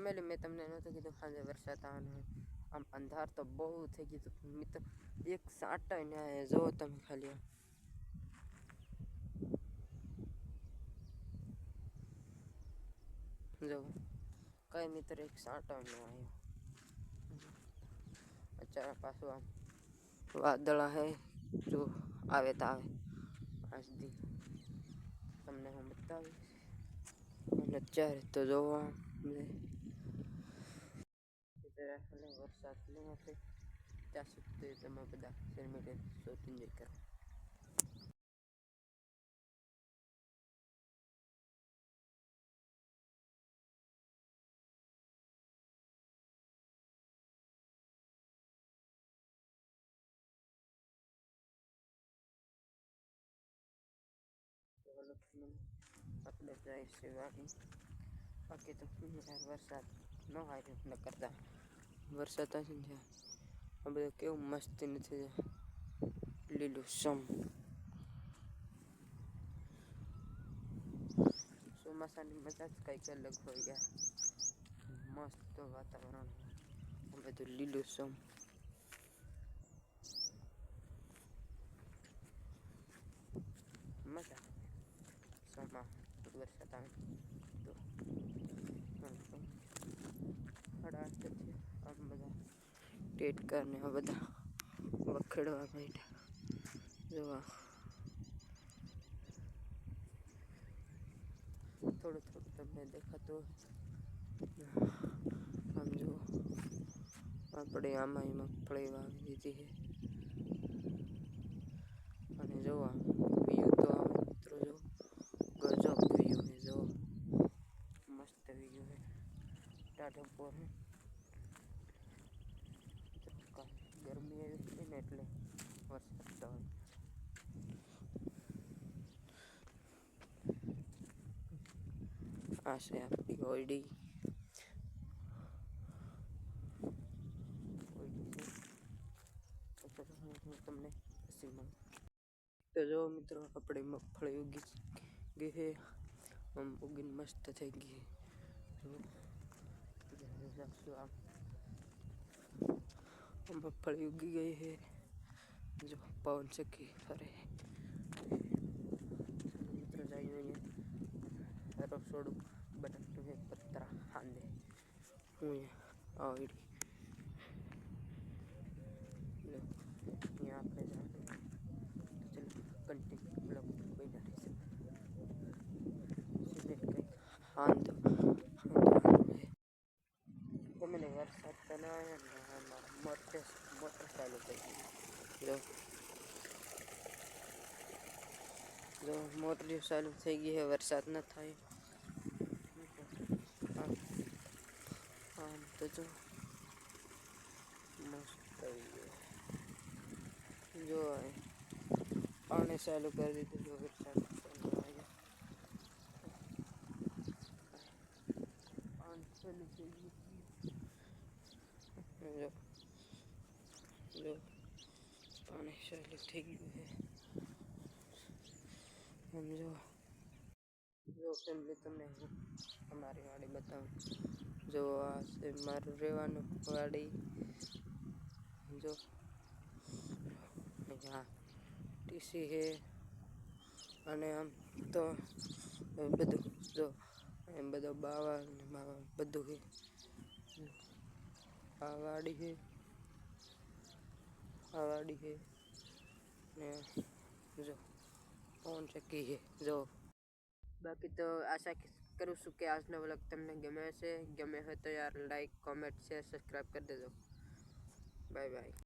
Family મેં તમને નહોતું કીધું સાંજે વરસાદ આવવાનો આમ અંધાર તો બહુ થઈ ગયું મિત્ર એક સાંટા ને જોવો તમે ખાલી જો કઈ મિત્ર એક સાંટો ન આવ્યો અચાનક પાછું આમ વાદળા હે જો આવે તો આવે આજ દી તમને હું બતાવીશ અને અત્યારે તો જોવા વરસાદ નથી ત્યાં સુધી તમે બધા સોચી એન્જોય કરો. આપણે જાય છે બાકી તો વરસાદ ન આવ્યો ન કરતા વરસાદ હશે ને આ બધું કેવું મસ્તી નથી લીલું સમ ચોમાસાની મજા જ કંઈક અલગ હોય યાર મસ્ત વાતાવરણ બધું લીલું સમ મજા સમા વરસાદ આવે તો હડા છે આમ બધા ટેટકા ને આ બધા વખેડવા બેઠા જોવા થોડું થોડું તમને દેખાતું આમ જો આપણે આમાં મગફળી વાવી દીધી છે અને જોવા વ્યૂ તો આવે મિત્રો જો ગજબ વ્યૂ છે જો મસ્ત વ્યૂ છે ટાઢો પર ગરમી એવી છે ને એટલે વરસાદ તો આ છે આપણી ઓયડી તમને તો જો મિત્રો આપણે મગફળી ઉગી ગઈ છે આમ ઉગીને મસ્ત થઈ ગઈ મગફળી ઉગી ગઈ છે જો પવન ચક્કી ફરે મિત્રો જઈએ રસોડું બટકતું છે પતરા હાંદે હું આવડી यहाँ पे चलो कंटिन्यू ब्लॉग बना रही सिलेक्ट कई हांद तो मैंने वरसाद बनाया मोटर चालू कर जो मोटर चालू થઈ ગઈ है वरसाद न થાય આમ તો જો મસ્ત જો પાણી ચાલુ કરી દીધું જો વરસાદ પાણી ચાલુ થઈ ગયું જો પાણી ચાલુ થઈ ગયું છે સમજો જો ફેમિલી તમને અમારી વાડી બતાવું જો આ છે મારું રહેવાનું વાડી જો અહીંયા ટીસી છે અને આમ તો બધું જો એમ બધો બાવા બધું છે આ વાડી છે ને જો પવન ચક્કી છે જો બાકી તો આશા કરું છું કે આજનો વ્લોગ તમને ગમે હશે ગમે હોય તો યાર લાઈક કોમેન્ટ શેર સબસ્ક્રાઈબ કરી દેજો બાય બાય